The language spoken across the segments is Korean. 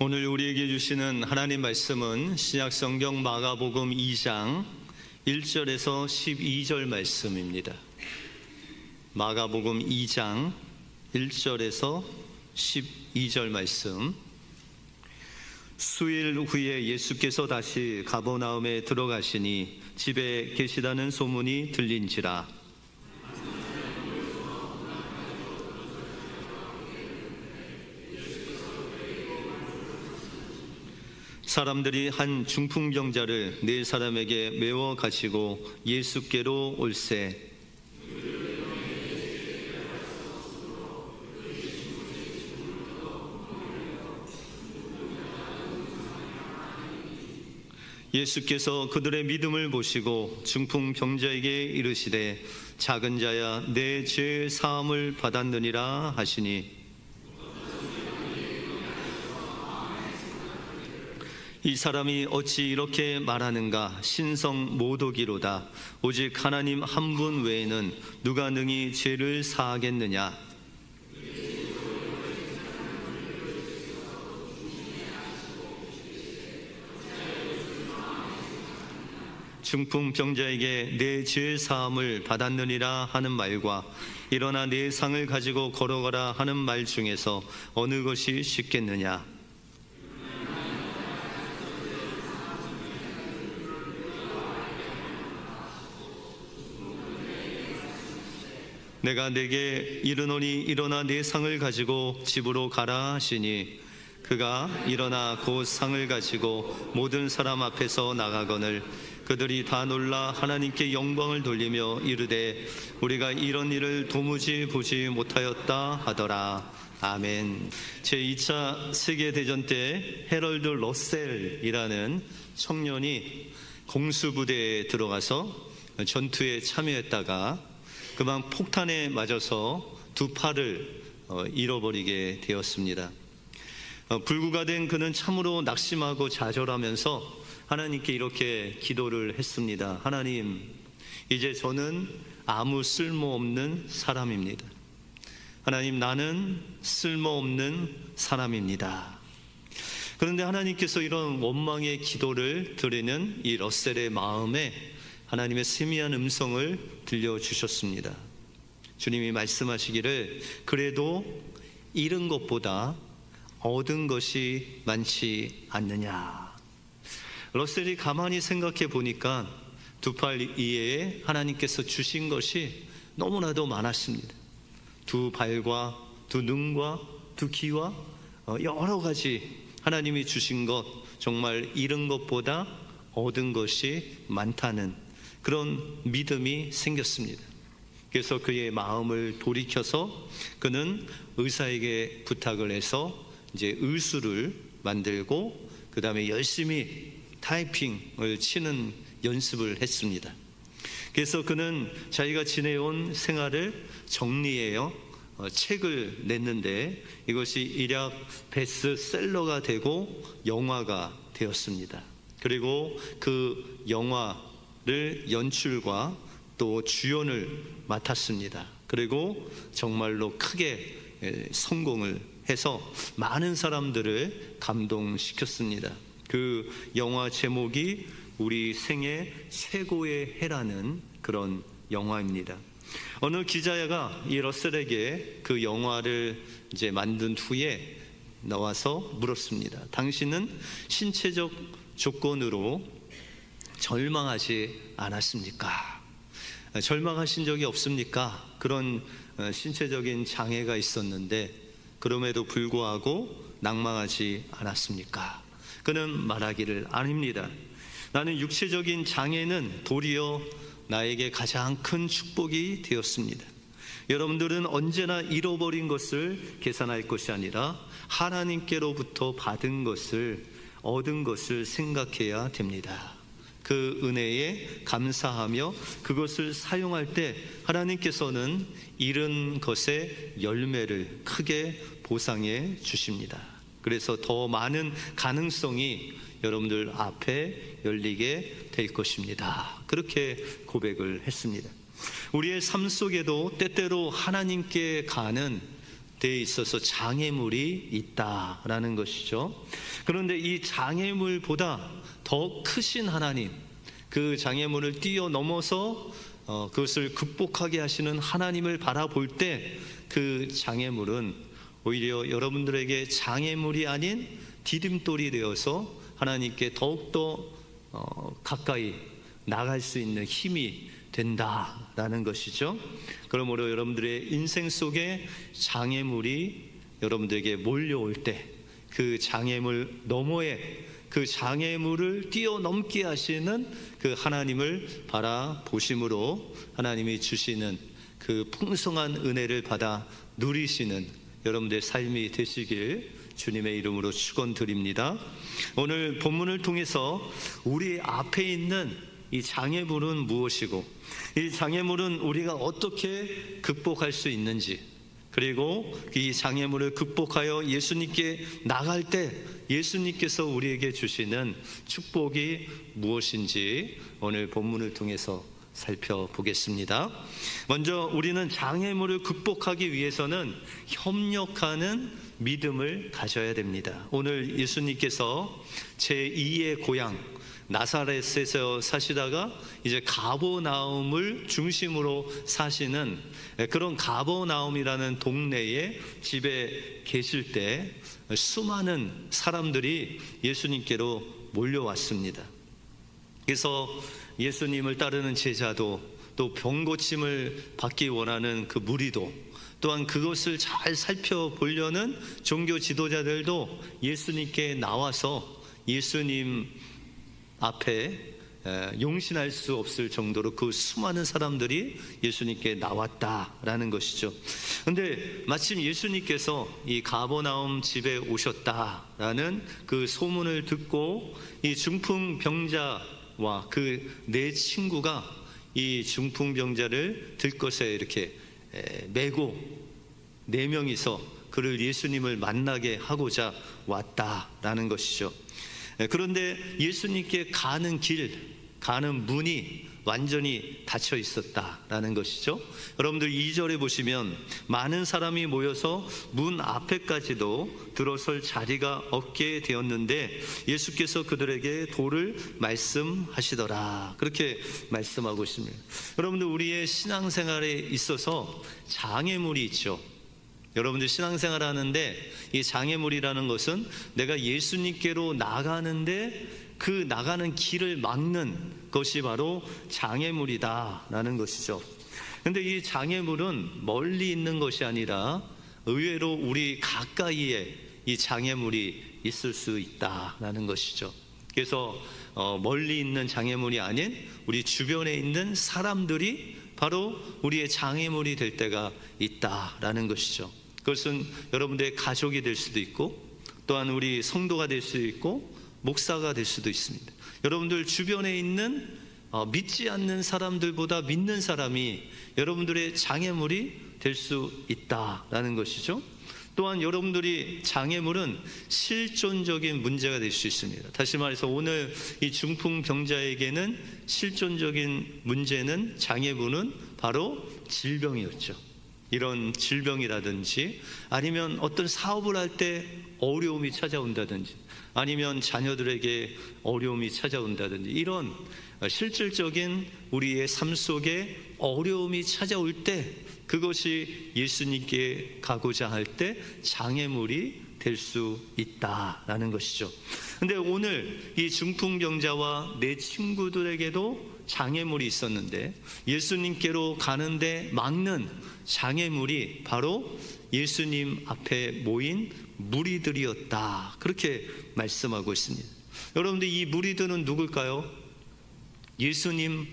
오늘 우리에게 주시는 하나님 말씀은 신약성경 마가복음 2장 1절에서 12절 말씀입니다. 마가복음 2장 1절에서 12절 말씀. 수일 후에 예수께서 다시 가버나움에 들어가시니 집에 계시다는 소문이 들린지라. 사람들이 한 중풍병자를 네 사람에게 메워 가지고 예수께로 올세. 예수께서 그들의 믿음을 보시고 중풍병자에게 이르시되 작은 자야 내 죄 사함을 받았느니라 하시니 이 사람이 어찌 이렇게 말하는가? 신성 모독이로다. 오직 하나님 한 분 외에는 누가 능히 죄를 사하겠느냐? 중풍병자에게 내 죄 사함을 받았느니라 하는 말과 일어나 내 상을 가지고 걸어가라 하는 말 중에서 어느 것이 쉽겠느냐? 내가 내게 이르노니 일어나 내 상을 가지고 집으로 가라 하시니 그가 일어나 곧 상을 가지고 모든 사람 앞에서 나가거늘 그들이 다 놀라 하나님께 영광을 돌리며 이르되 우리가 이런 일을 도무지 보지 못하였다 하더라. 아멘. 제2차 세계대전 때 해럴드 러셀이라는 청년이 공수부대에 들어가서 전투에 참여했다가 그만 폭탄에 맞아서 두 팔을 잃어버리게 되었습니다. 불구가 된 그는 참으로 낙심하고 좌절하면서 하나님께 이렇게 기도를 했습니다. 하나님, 이제 저는 아무 쓸모없는 사람입니다. 하나님, 나는 쓸모없는 사람입니다. 그런데 하나님께서 이런 원망의 기도를 드리는 이 러셀의 마음에 하나님의 세미한 음성을 들려주셨습니다. 주님이 말씀하시기를 그래도 잃은 것보다 얻은 것이 많지 않느냐. 러셀이 가만히 생각해 보니까 두 팔 이외에 하나님께서 주신 것이 너무나도 많았습니다. 두 발과 두 눈과 두 귀와 여러 가지 하나님이 주신 것, 정말 잃은 것보다 얻은 것이 많다는 그런 믿음이 생겼습니다. 그래서 그의 마음을 돌이켜서 그는 의사에게 부탁을 해서 이제 의수를 만들고 그 다음에 열심히 타이핑을 치는 연습을 했습니다. 그래서 그는 자기가 지내온 생활을 정리해요. 책을 냈는데 이것이 일약 베스트셀러가 되고 영화가 되었습니다. 그리고 그 영화를 연출과 또 주연을 맡았습니다. 그리고 정말로 크게 성공을 해서 많은 사람들을 감동시켰습니다. 그 영화 제목이 우리 생애 최고의 해라는 그런 영화입니다. 어느 기자가 이 러셀에게 그 영화를 이제 만든 후에 나와서 물었습니다. 당신은 신체적 조건으로 절망하지 않았습니까? 절망하신 적이 없습니까? 그런 신체적인 장애가 있었는데 그럼에도 불구하고 낭망하지 않았습니까? 그는 말하기를 아닙니다. 나는 육체적인 장애는 도리어 나에게 가장 큰 축복이 되었습니다. 여러분들은 언제나 잃어버린 것을 계산할 것이 아니라 하나님께로부터 받은 것을, 얻은 것을 생각해야 됩니다. 그 은혜에 감사하며 그것을 사용할 때 하나님께서는 잃은 것의 열매를 크게 보상해 주십니다. 그래서 더 많은 가능성이 여러분들 앞에 열리게 될 것입니다. 그렇게 고백을 했습니다. 우리의 삶 속에도 때때로 하나님께 가는 데 있어서 장애물이 있다라는 것이죠. 그런데 이 장애물보다 더 크신 하나님, 그 장애물을 뛰어넘어서 그것을 극복하게 하시는 하나님을 바라볼 때 그 장애물은 오히려 여러분들에게 장애물이 아닌 디딤돌이 되어서 하나님께 더욱더 가까이 나갈 수 있는 힘이 된다라는 것이죠. 그러므로 여러분들의 인생 속에 장애물이 여러분들에게 몰려올 때 그 장애물 너머에 그 장애물을 뛰어넘게 하시는 그 하나님을 바라보심으로 하나님이 주시는 그 풍성한 은혜를 받아 누리시는 여러분들의 삶이 되시길 주님의 이름으로 축원드립니다. 오늘 본문을 통해서 우리 앞에 있는 이 장애물은 무엇이고 이 장애물은 우리가 어떻게 극복할 수 있는지, 그리고 이 장애물을 극복하여 예수님께 나갈 때 예수님께서 우리에게 주시는 축복이 무엇인지 오늘 본문을 통해서 살펴보겠습니다. 먼저 우리는 장애물을 극복하기 위해서는 협력하는 믿음을 가져야 됩니다. 오늘 예수님께서 제2의 고향 나사렛에서 사시다가 이제 가버나움을 중심으로 사시는 그런 가버나움이라는 동네에 집에 계실 때 수많은 사람들이 예수님께로 몰려왔습니다. 그래서 예수님을 따르는 제자도, 또 병고침을 받기 원하는 그 무리도, 또한 그것을 잘 살펴보려는 종교 지도자들도 예수님께 나와서 예수님 앞에 용신할 수 없을 정도로 그 수많은 사람들이 예수님께 나왔다라는 것이죠. 그런데 마침 예수님께서 이 가버나움 집에 오셨다라는 그 소문을 듣고 이 중풍병자와 그 네 친구가 이 중풍병자를 들것에 이렇게 메고 네 명이서 그를 예수님을 만나게 하고자 왔다라는 것이죠. 그런데 예수님께 가는 길, 가는 문이 완전히 닫혀 있었다라는 것이죠. 여러분들 2절에 보시면 많은 사람이 모여서 문 앞에까지도 들어설 자리가 없게 되었는데 예수께서 그들에게 도를 말씀하시더라, 그렇게 말씀하고 있습니다. 여러분들 우리의 신앙생활에 있어서 장애물이 있죠. 여러분들 신앙생활 하는데 이 장애물이라는 것은 내가 예수님께로 나가는데 그 나가는 길을 막는 것이 바로 장애물이다라는 것이죠. 그런데 이 장애물은 멀리 있는 것이 아니라 의외로 우리 가까이에 이 장애물이 있을 수 있다라는 것이죠. 그래서 멀리 있는 장애물이 아닌 우리 주변에 있는 사람들이 바로 우리의 장애물이 될 때가 있다라는 것이죠. 그것은 여러분들의 가족이 될 수도 있고, 또한 우리 성도가 될 수도 있고, 목사가 될 수도 있습니다. 여러분들 주변에 있는 믿지 않는 사람들보다 믿는 사람이 여러분들의 장애물이 될 수 있다라는 것이죠. 또한 여러분들이 장애물은 실존적인 문제가 될 수 있습니다. 다시 말해서 오늘 이 중풍병자에게는 실존적인 문제는, 장애물은 바로 질병이었죠. 이런 질병이라든지, 아니면 어떤 사업을 할 때 어려움이 찾아온다든지, 아니면 자녀들에게 어려움이 찾아온다든지, 이런 실질적인 우리의 삶 속에 어려움이 찾아올 때 그것이 예수님께 가고자 할 때 장애물이 될 수 있다라는 것이죠. 근데 오늘 이 중풍병자와 내 친구들에게도 장애물이 있었는데 예수님께로 가는데 막는 장애물이 바로 예수님 앞에 모인 무리들이었다, 그렇게 말씀하고 있습니다. 여러분들 이 무리들은 누굴까요? 예수님의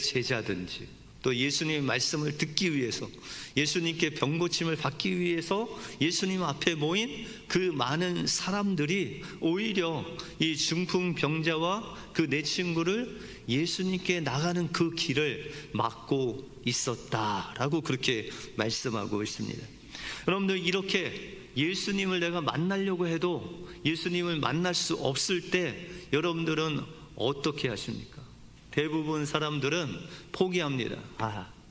제자든지, 또 예수님의 말씀을 듣기 위해서, 예수님께 병고침을 받기 위해서 예수님 앞에 모인 그 많은 사람들이 오히려 이 중풍병자와 그 네 친구를 예수님께 나가는 그 길을 막고 있었다라고 그렇게 말씀하고 있습니다. 여러분들 이렇게 예수님을 내가 만나려고 해도 예수님을 만날 수 없을 때 여러분들은 어떻게 하십니까? 대부분 사람들은 포기합니다.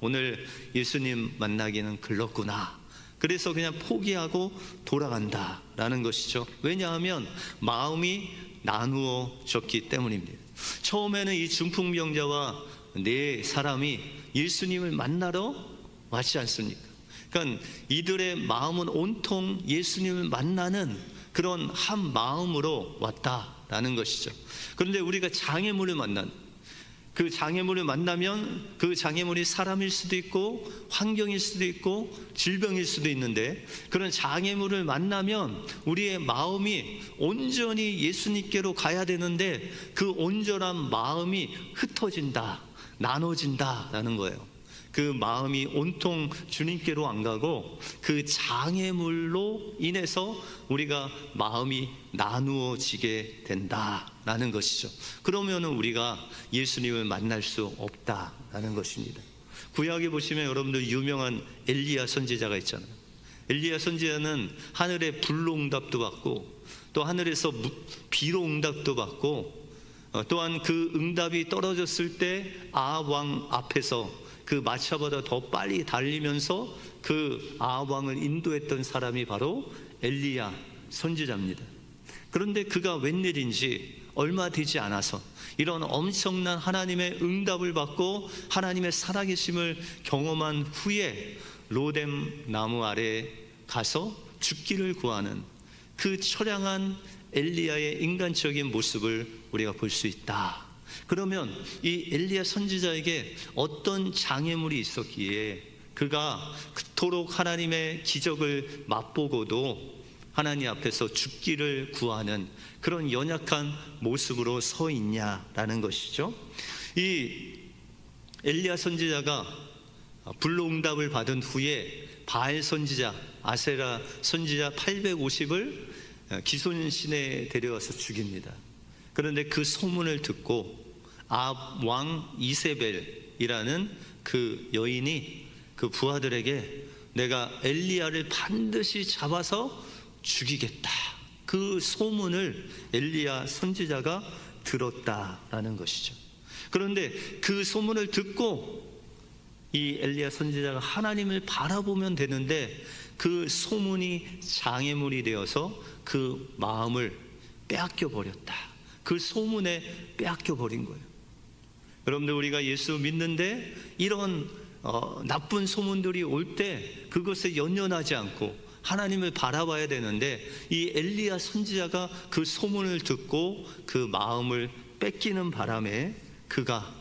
오늘 예수님 만나기는 글렀구나 그래서 그냥 포기하고 돌아간다라는 것이죠. 왜냐하면 마음이 나누어졌기 때문입니다. 처음에는 이 중풍병자와 네 사람이 예수님을 만나러 왔지 않습니까? 그러니까 이들의 마음은 온통 예수님을 만나는 그런 한 마음으로 왔다라는 것이죠. 그런데 우리가 장애물을 그 장애물을 만나면 그 장애물이 사람일 수도 있고 환경일 수도 있고 질병일 수도 있는데, 그런 장애물을 만나면 우리의 마음이 온전히 예수님께로 가야 되는데 그 온전한 마음이 흩어진다, 나눠진다라는 거예요. 그 마음이 온통 주님께로 안 가고 그 장애물로 인해서 우리가 마음이 나누어지게 된다라는 것이죠. 그러면 우리가 예수님을 만날 수 없다라는 것입니다. 구약에 보시면 여러분들 유명한 엘리야 선지자가 있잖아요. 엘리야 선지자는 하늘의 불로 응답도 받고 또 하늘에서 비로 응답도 받고, 또한 그 응답이 떨어졌을 때 아합 왕 앞에서 그 마차보다 더 빨리 달리면서 그 아합 왕을 인도했던 사람이 바로 엘리야 선지자입니다. 그런데 그가 웬일인지 얼마 되지 않아서 이런 엄청난 하나님의 응답을 받고 하나님의 살아계심을 경험한 후에 로뎀 나무 아래에 가서 죽기를 구하는 그 처량한 엘리야의 인간적인 모습을 우리가 볼 수 있다. 그러면 이 엘리야 선지자에게 어떤 장애물이 있었기에 그가 그토록 하나님의 기적을 맛보고도 하나님 앞에서 죽기를 구하는 그런 연약한 모습으로 서 있냐라는 것이죠. 이 엘리야 선지자가 불로응답을 받은 후에 바알 선지자, 아세라 선지자 850을 기손신에 데려와서 죽입니다. 그런데 그 소문을 듣고 아합 왕 이세벨이라는 그 여인이 그 부하들에게 내가 엘리야를 반드시 잡아서 죽이겠다, 그 소문을 엘리야 선지자가 들었다라는 것이죠. 그런데 그 소문을 듣고 이 엘리야 선지자가 하나님을 바라보면 되는데 그 소문이 장애물이 되어서 그 마음을 빼앗겨 버렸다. 그 소문에 빼앗겨 버린 거예요. 여러분들, 우리가 예수 믿는데 이런 나쁜 소문들이 올 때 그것에 연연하지 않고 하나님을 바라봐야 되는데, 이 엘리야 선지자가 그 소문을 듣고 그 마음을 뺏기는 바람에 그가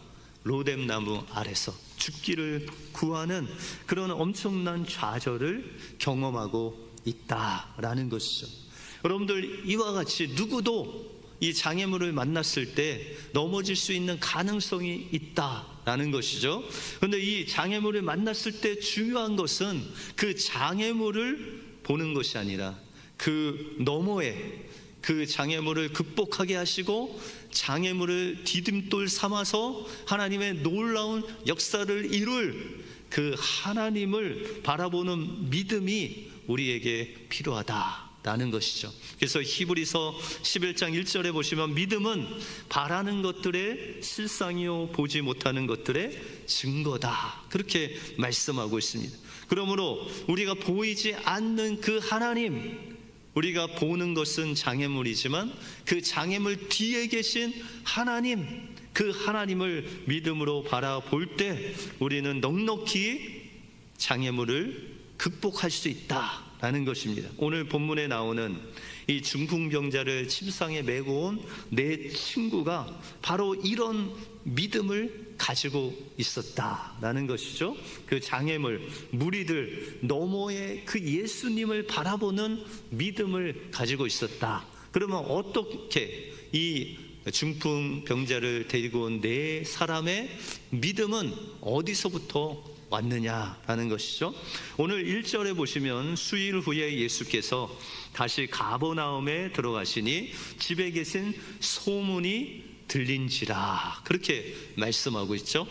로뎀 나무 아래서 죽기를 구하는 그런 엄청난 좌절을 경험하고 있다라는 것이죠. 여러분들, 이와 같이 누구도 이 장애물을 만났을 때 넘어질 수 있는 가능성이 있다라는 것이죠. 그런데 이 장애물을 만났을 때 중요한 것은 그 장애물을 보는 것이 아니라 그 너머에 그 장애물을 극복하게 하시고 장애물을 디딤돌 삼아서 하나님의 놀라운 역사를 이룰 그 하나님을 바라보는 믿음이 우리에게 필요하다라는 것이죠. 그래서 히브리서 11장 1절에 보시면 믿음은 바라는 것들의 실상이요 보지 못하는 것들의 증거다, 그렇게 말씀하고 있습니다. 그러므로 우리가 보이지 않는 그 하나님, 우리가 보는 것은 장애물이지만 그 장애물 뒤에 계신 하나님, 그 하나님을 믿음으로 바라볼 때 우리는 넉넉히 장애물을 극복할 수 있다라는 것입니다. 오늘 본문에 나오는 이 중풍병자를 침상에 메고 온 내 친구가 바로 이런 믿음을 가지고 있었다라는 것이죠. 그 장애물, 무리들 너머에 그 예수님을 바라보는 믿음을 가지고 있었다. 그러면 어떻게 이 중풍병자를 데리고 온 네 사람의 믿음은 어디서부터 왔느냐라는 것이죠. 오늘 1절에 보시면 수일 후에 예수께서 다시 가버나움에 들어가시니 집에 계신 소문이 들린지라, 그렇게 말씀하고 있죠.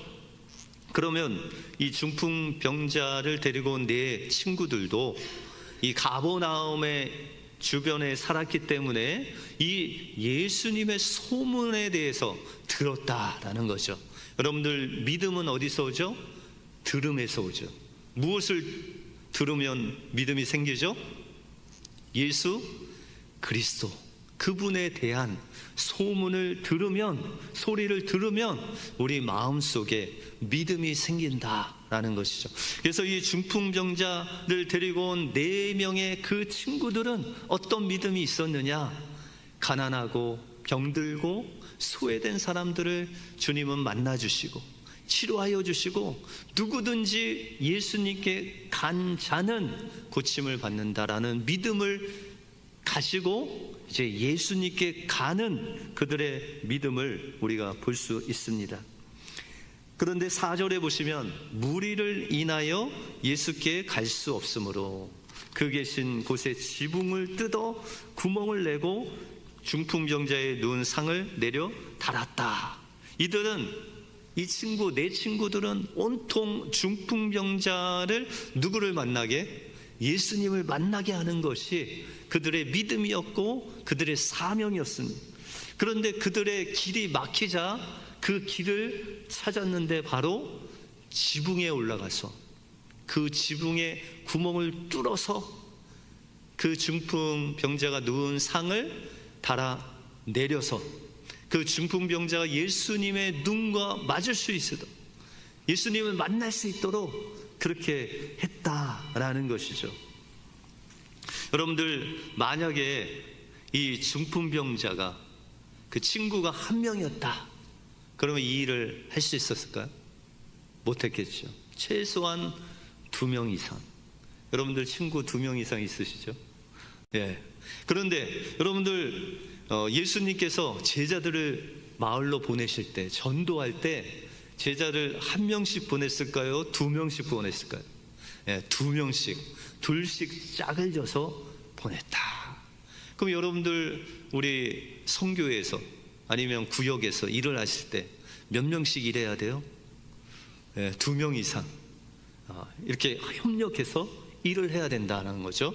그러면 이 중풍병자를 데리고 온 네 친구들도 이 가버나움의 주변에 살았기 때문에 이 예수님의 소문에 대해서 들었다라는 거죠. 여러분들, 믿음은 어디서 오죠? 들음에서 오죠. 무엇을 들으면 믿음이 생기죠? 예수 그리스도, 그분에 대한 소문을 들으면, 소리를 들으면 우리 마음속에 믿음이 생긴다라는 것이죠. 그래서 이 중풍병자를 데리고 온 4명의 그 친구들은 어떤 믿음이 있었느냐? 가난하고 병들고 소외된 사람들을 주님은 만나주시고 치료하여 주시고, 누구든지 예수님께 간 자는 고침을 받는다라는 믿음을 가지고 이제 예수님께 가는 그들의 믿음을 우리가 볼 수 있습니다. 그런데 4절에 보시면 무리를 인하여 예수께 갈 수 없으므로 그 계신 곳에 지붕을 뜯어 구멍을 내고 중풍병자의 누운 상을 내려 달았다. 이 친구, 네 친구들은 온통 중풍병자를 누구를 만나게? 예수님을 만나게 하는 것이 그들의 믿음이었고 그들의 사명이었습니다. 그런데 그들의 길이 막히자 그 길을 찾았는데 바로 지붕에 올라가서 그 지붕에 구멍을 뚫어서 그 중풍병자가 누운 상을 달아 내려서 그 중풍병자가 예수님의 눈과 맞을 수 있도록, 예수님을 만날 수 있도록 그렇게 했다라는 것이죠. 여러분들, 만약에 이 중풍병자가 그 친구가 한 명이었다, 그러면 이 일을 할 수 있었을까요? 못했겠죠. 최소한 2명 이상. 여러분들 친구 2명 이상 있으시죠? 예. 그런데 여러분들, 예수님께서 제자들을 마을로 보내실 때, 전도할 때 제자를 1명씩 보냈을까요? 2명씩 보냈을까요? 예, 2명씩, 둘씩 짝을 져서 보냈다. 그럼 여러분들, 우리 선교에서 아니면 구역에서 일을 하실 때 몇 명씩 일해야 돼요? 예, 2명 이상 이렇게 협력해서 일을 해야 된다는 거죠.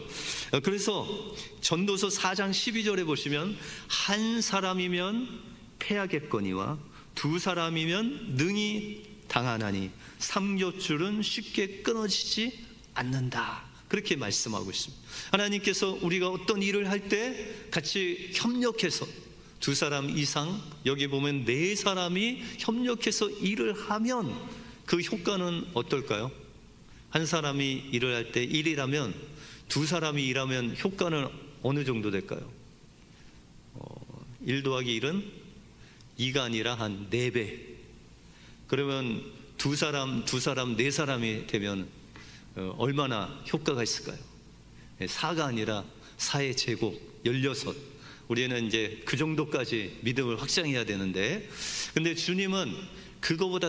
그래서 전도서 4장 12절에 보시면 한 사람이면 패하겠거니와 2 사람이면 능히 당하나니 삼겹줄은 쉽게 끊어지지 않는다, 그렇게 말씀하고 있습니다. 하나님께서 우리가 어떤 일을 할 때 같이 협력해서 2 사람 이상, 여기 보면 4사람이 협력해서 일을 하면 그 효과는 어떨까요? 한 사람이 일을 할 때 1이라면 2 사람이 일하면 효과는 어느 정도 될까요? 1 더하기 1은 2가 아니라 한 4배. 그러면 2 사람, 4사람이 되면 얼마나 효과가 있을까요? 4가 아니라 4의 제곱 16. 우리는 이제 그 정도까지 믿음을 확장해야 되는데, 근데 주님은 그거보다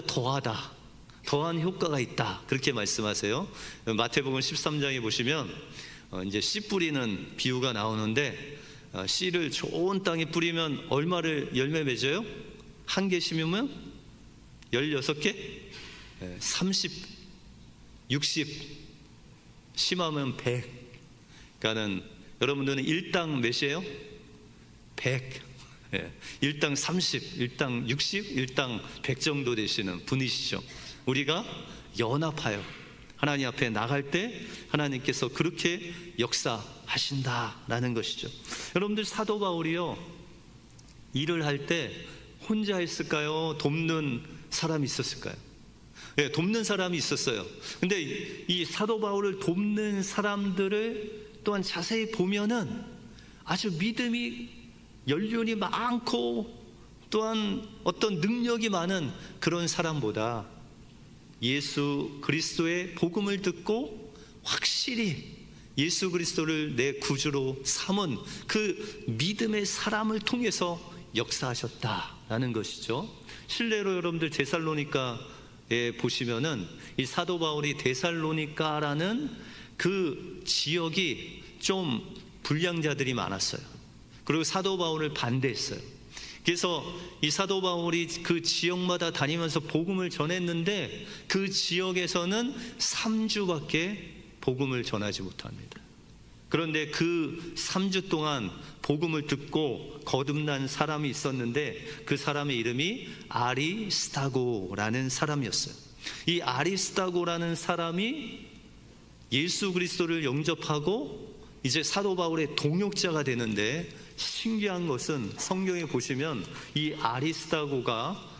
더한 효과가 있다, 그렇게 말씀하세요. 마태복음 13장에 보시면 이제 씨 뿌리는 비유가 나오는데, 씨를 좋은 땅에 뿌리면 얼마를 열매 맺어요? 1개 심으면 16개? 30, 60 심하면 100. 그러니까는 여러분들은 1당 몇이에요? 100. 1당 30, 1당 60, 1당 100 정도 되시는 분이시죠. 우리가 연합하여 하나님 앞에 나갈 때 하나님께서 그렇게 역사하신다라는 것이죠. 여러분들, 사도 바울이요, 일을 할 때 혼자 했을까요? 돕는 사람이 있었을까요? 네, 돕는 사람이 있었어요. 근데 이 사도 바울을 돕는 사람들을 또한 자세히 보면은 아주 믿음이, 연륜이 많고 또한 어떤 능력이 많은 그런 사람보다 예수 그리스도의 복음을 듣고 확실히 예수 그리스도를 내 구주로 삼은 그 믿음의 사람을 통해서 역사하셨다라는 것이죠. 실례로 여러분들 데살로니가에 보시면은 이 사도 바울이 데살로니가라는 그 지역이 좀 불량자들이 많았어요. 그리고 사도 바울을 반대했어요. 그래서 이 사도 바울이 그 지역마다 다니면서 복음을 전했는데 그 지역에서는 3주밖에 복음을 전하지 못합니다. 그런데 그 3주 동안 복음을 듣고 거듭난 사람이 있었는데 그 사람의 이름이 아리스타고라는 사람이었어요. 이 아리스타고라는 사람이 예수 그리스도를 영접하고 이제 사도 바울의 동역자가 되는데, 신기한 것은 성경에 보시면 이 아리스다고가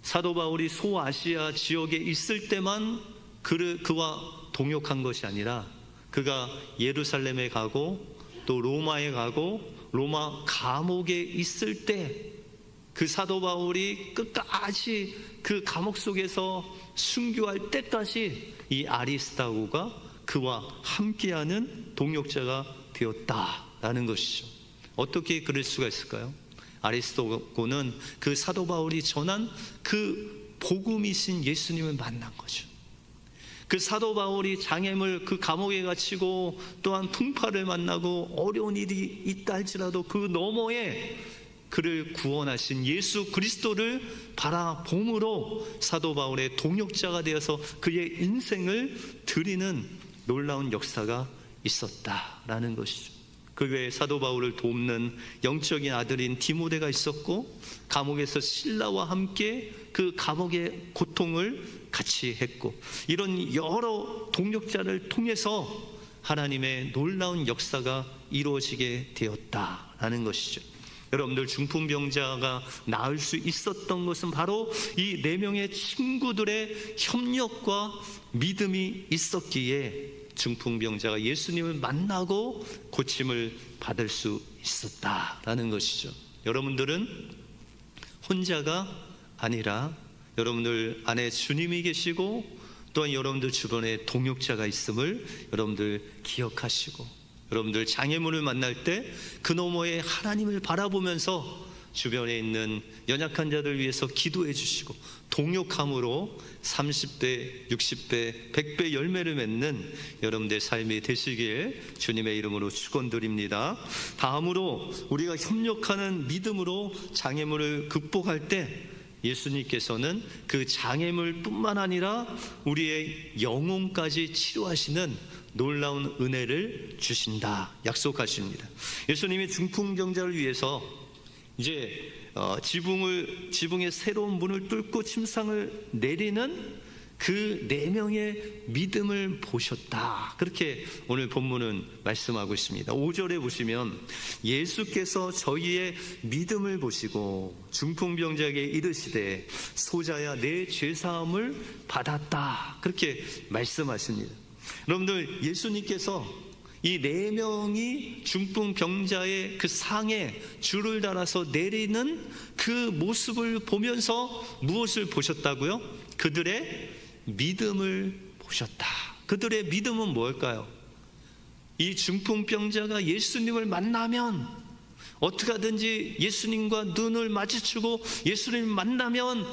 사도 바울이 소아시아 지역에 있을 때만 그와 동역한 것이 아니라, 그가 예루살렘에 가고 또 로마에 가고 로마 감옥에 있을 때 그 사도 바울이 끝까지 그 감옥 속에서 순교할 때까지 이 아리스다고가 그와 함께하는 동역자가 되었다라는 것이죠. 어떻게 그럴 수가 있을까요? 아리스도고는 그 사도 바울이 전한 그 복음이신 예수님을 만난 거죠. 그 사도 바울이 장애물 그 감옥에 갇히고 또한 풍파를 만나고 어려운 일이 있다 할지라도 그 너머에 그를 구원하신 예수 그리스도를 바라봄으로 사도 바울의 동역자가 되어서 그의 인생을 드리는 놀라운 역사가 있었다라는 것이죠. 그 외에 사도 바울을 돕는 영적인 아들인 디모데가 있었고, 감옥에서 실라와 함께 그 감옥의 고통을 같이 했고, 이런 여러 동역자를 통해서 하나님의 놀라운 역사가 이루어지게 되었다라는 것이죠. 여러분들, 중풍병자가 나을 수 있었던 것은 바로 이 4명의 친구들의 협력과 믿음이 있었기에 중풍병자가 예수님을 만나고 고침을 받을 수 있었다라는 것이죠. 여러분들은 혼자가 아니라 여러분들 안에 주님이 계시고 또한 여러분들 주변에 동역자가 있음을 여러분들 기억하시고, 여러분들 장애물을 만날 때 그 너머에 하나님을 바라보면서 주변에 있는 연약한 자들 위해서 기도해 주시고, 동역함으로 30배, 60배, 100배 열매를 맺는 여러분들의 삶이 되시길 주님의 이름으로 축원드립니다. 다음으로 우리가 협력하는 믿음으로 장애물을 극복할 때 예수님께서는 그 장애물뿐만 아니라 우리의 영혼까지 치료하시는 놀라운 은혜를 주신다 약속하십니다. 예수님이 중풍병자를 위해서 이제 지붕의 새로운 문을 뚫고 침상을 내리는 그 4명의 믿음을 보셨다, 그렇게 오늘 본문은 말씀하고 있습니다. 5절에 보시면 예수께서 저희의 믿음을 보시고 중풍병자에게 이르시되 소자야 내 죄사함을 받았다, 그렇게 말씀하십니다. 여러분들, 예수님께서 이 4명이 중풍병자의 그 상에 줄을 달아서 내리는 그 모습을 보면서 무엇을 보셨다고요? 그들의 믿음을 보셨다. 그들의 믿음은 뭘까요? 이 중풍병자가 예수님을 만나면 어떻게 하든지 예수님과 눈을 마주치고 예수님을 만나면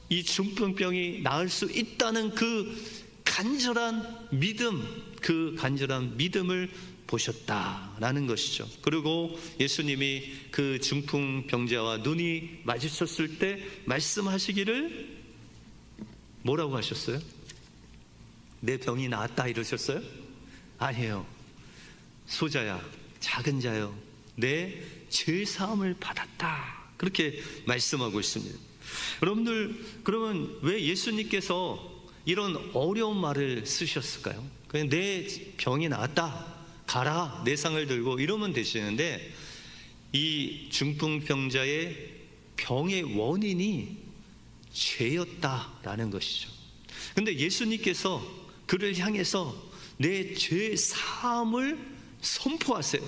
이 중풍병이 나을 수 있다는 그 간절한 믿음, 그 간절한 믿음을 보셨다라는 것이죠. 그리고 예수님이 그 중풍병자와 눈이 마주쳤을 때 말씀하시기를 뭐라고 하셨어요? 내 병이 나았다 이러셨어요? 아니에요. 소자야, 작은 자여, 내 죄사함을 받았다, 그렇게 말씀하고 있습니다. 여러분들, 그러면 왜 예수님께서 이런 어려운 말을 쓰셨을까요? 그냥 내 병이 나았다, 가라, 내 상을 들고 이러면 되시는데, 이 중풍병자의 병의 원인이 죄였다라는 것이죠. 근데 예수님께서 그를 향해서 내 죄 사함을 선포하세요.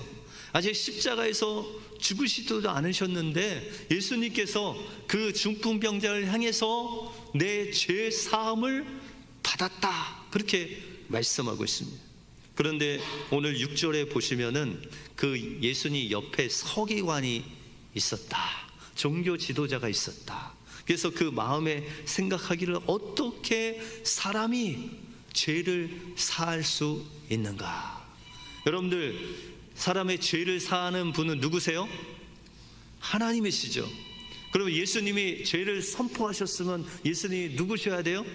아직 십자가에서 죽으시지도 않으셨는데 예수님께서 그 중풍병자를 향해서 내 죄 사함을 받았다, 그렇게 말씀하고 있습니다. 그런데 오늘 6절에 보시면은 그 예수님 옆에 서기관이 있었다, 종교 지도자가 있었다. 그래서 그 마음에 생각하기를 어떻게 사람이 죄를 사할 수 있는가? 여러분들, 사람의 죄를 사하는 분은 누구세요? 하나님이시죠. 그러면 예수님이 죄를 선포하셨으면 예수님이 누구셔야 돼요?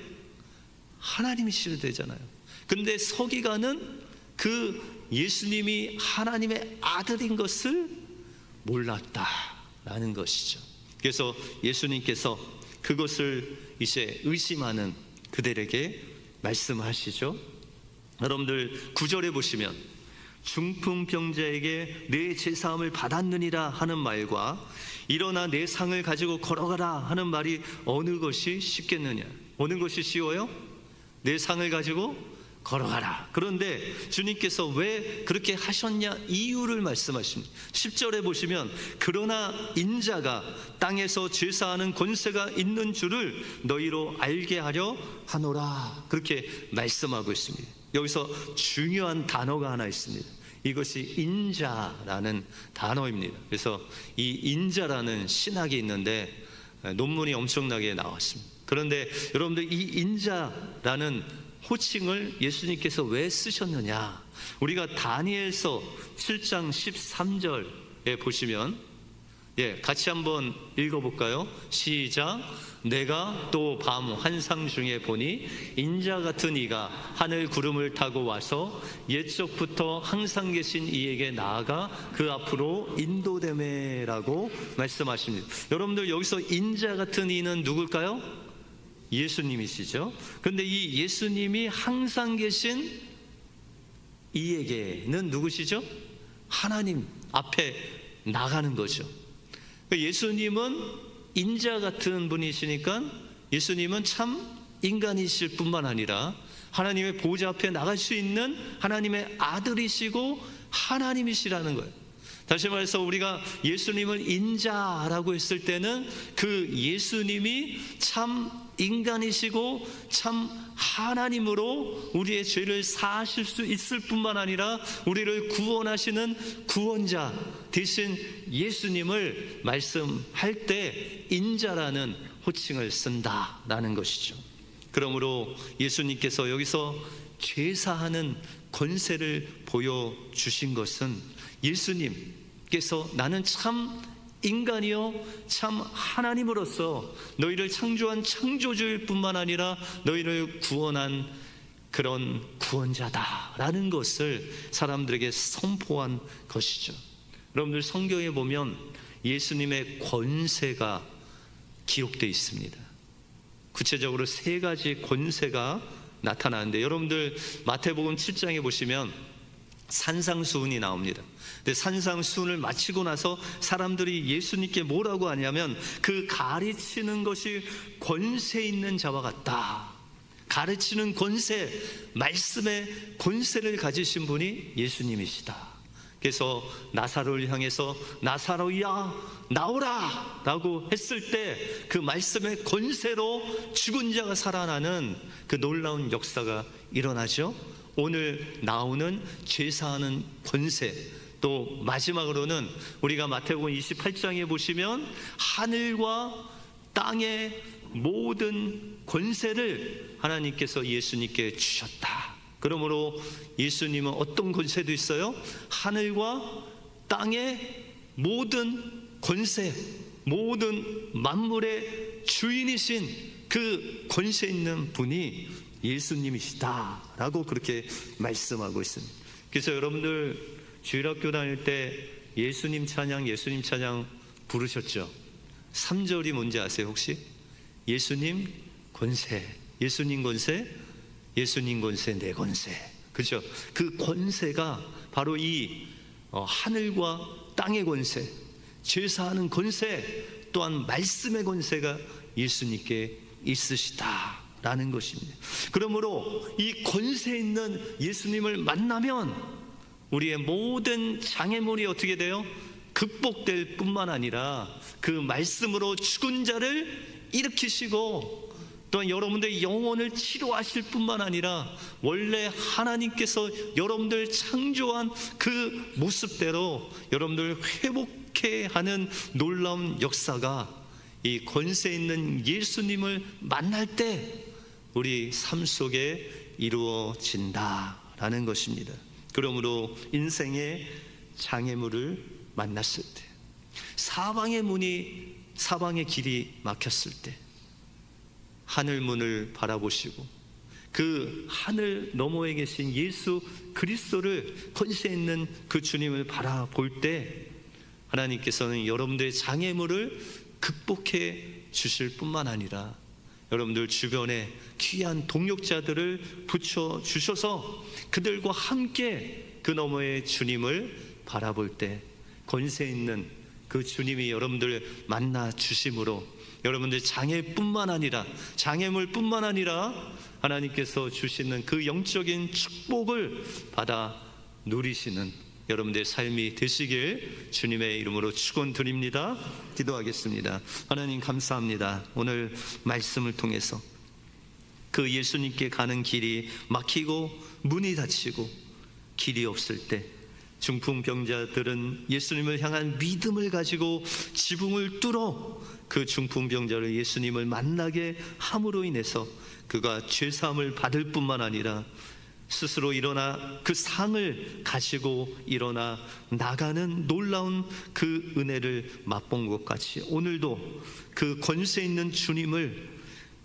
하나님이셔야 되잖아요. 근데 서기관은 그 예수님이 하나님의 아들인 것을 몰랐다라는 것이죠. 그래서 예수님께서 그것을 이제 의심하는 그들에게 말씀하시죠. 여러분들 9절에 보시면 중풍병자에게 내 제사함을 받았느니라 하는 말과 일어나 내 상을 가지고 걸어가라 하는 말이 어느 것이 쉽겠느냐? 어느 것이 쉬워요? 내 상을 가지고 걸어가라. 그런데 주님께서 왜 그렇게 하셨냐 이유를 말씀하십니다. 10절에 보시면 그러나 인자가 땅에서 제사하는 권세가 있는 줄을 너희로 알게 하려 하노라, 그렇게 말씀하고 있습니다. 여기서 중요한 단어가 하나 있습니다. 이것이 인자라는 단어입니다. 그래서 이 인자라는 신학이 있는데 논문이 엄청나게 나왔습니다. 그런데 여러분들 이 인자라는 호칭을 예수님께서 왜 쓰셨느냐? 우리가 다니엘서 7장 13절에 보시면 같이 한번 읽어볼까요? 시작. 내가 또 밤 환상 중에 보니 인자 같은 이가 하늘 구름을 타고 와서 옛적부터 항상 계신 이에게 나아가 그 앞으로 인도되매라고 말씀하십니다. 여러분들 여기서 인자 같은 이는 누굴까요? 예수님이시죠. 그런데 이 예수님이 항상 계신 이에게는 누구시죠? 하나님 앞에 나가는 거죠. 예수님은 인자 같은 분이시니까 예수님은 참 인간이실 뿐만 아니라 하나님의 보좌 앞에 나갈 수 있는 하나님의 아들이시고 하나님이시라는 거예요. 다시 말해서 우리가 예수님을 인자라고 했을 때는 그 예수님이 참 인간이시고 참 하나님으로 우리의 죄를 사하실 수 있을 뿐만 아니라 우리를 구원하시는 구원자 대신 예수님을 말씀할 때 인자라는 호칭을 쓴다라는 것이죠. 그러므로 예수님께서 여기서 죄사하는 권세를 보여주신 것은 예수님께서 나는 참 인간이요 참 하나님으로서 너희를 창조한 창조주일 뿐만 아니라 너희를 구원한 그런 구원자다라는 것을 사람들에게 선포한 것이죠. 여러분들 성경에 보면 예수님의 권세가 기록되어 있습니다. 구체적으로 3가지 권세가 나타나는데 여러분들 마태복음 7장에 보시면 산상수훈이 나옵니다. 근데 산상수훈을 마치고 나서 사람들이 예수님께 뭐라고 하냐면 그 가르치는 것이 권세 있는 자와 같다. 가르치는 권세, 말씀의 권세를 가지신 분이 예수님이시다. 그래서 나사로를 향해서 나사로야 나오라 라고 했을 때 그 말씀의 권세로 죽은 자가 살아나는 그 놀라운 역사가 일어나죠. 오늘 나오는 죄사하는 권세, 또 마지막으로는 우리가 마태복음 28장에 보시면 하늘과 땅의 모든 권세를 하나님께서 예수님께 주셨다. 그러므로 예수님은 어떤 권세도 있어요? 하늘과 땅의 모든 권세, 모든 만물의 주인이신 그 권세 있는 분이 예수님이시다라고 그렇게 말씀하고 있습니다. 그래서 여러분들 주일학교 다닐 때 예수님 찬양 부르셨죠? 3절이 뭔지 아세요 혹시? 예수님 권세, 예수님 권세, 예수님 권세, 내 권세. 그렇죠? 그 권세가 바로 이 하늘과 땅의 권세, 죄사하는 권세, 또한 말씀의 권세가 예수님께 있으시다라는 것입니다. 그러므로 이 권세 있는 예수님을 만나면 우리의 모든 장애물이 어떻게 돼요? 극복될 뿐만 아니라 그 말씀으로 죽은 자를 일으키시고 또한 여러분들의 영혼을 치료하실 뿐만 아니라 원래 하나님께서 여러분들 창조한 그 모습대로 여러분들 회복해 하는 놀라운 역사가 이 권세 있는 예수님을 만날 때 우리 삶 속에 이루어진다라는 것입니다. 그러므로 인생의 장애물을 만났을 때, 사방의 길이 막혔을 때 하늘 문을 바라보시고 그 하늘 너머에 계신 예수 그리스도를 권세 있는 그 주님을 바라볼 때 하나님께서는 여러분들의 장애물을 극복해 주실 뿐만 아니라 여러분들 주변에 귀한 동역자들을 붙여 주셔서 그들과 함께 그 너머의 주님을 바라볼 때 권세 있는 그 주님이 여러분들 만나 주심으로 여러분들 장애물뿐만 아니라 하나님께서 주시는 그 영적인 축복을 받아 누리시는 여러분들의 삶이 되시길 주님의 이름으로 축원드립니다. 기도하겠습니다. 하나님 감사합니다. 오늘 말씀을 통해서 그 예수님께 가는 길이 막히고 문이 닫히고 길이 없을 때 중풍병자들은 예수님을 향한 믿음을 가지고 지붕을 뚫어 그 중풍병자를 예수님을 만나게 함으로 인해서 그가 죄사함을 받을 뿐만 아니라 스스로 일어나 그 상을 가지고 일어나 나가는 놀라운 그 은혜를 맛본 것 같이 오늘도 그 권세 있는 주님을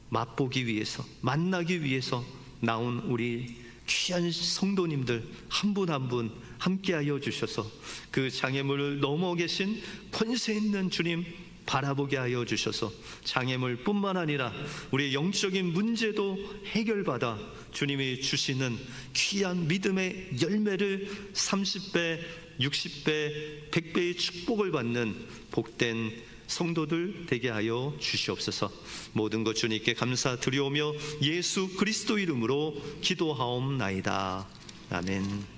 맛보기 위해서 만나기 위해서 나온 우리 귀한 성도님들 한 분 한 분 함께하여 주셔서 그 장애물을 넘어 계신 권세 있는 주님 바라보게 하여 주셔서 장애물뿐만 아니라 우리의 영적인 문제도 해결받아 주님이 주시는 귀한 믿음의 열매를 30배, 60배, 100배의 축복을 받는 복된 성도들 되게 하여 주시옵소서. 모든 것 주님께 감사드리오며 예수 그리스도 이름으로 기도하옵나이다. 아멘.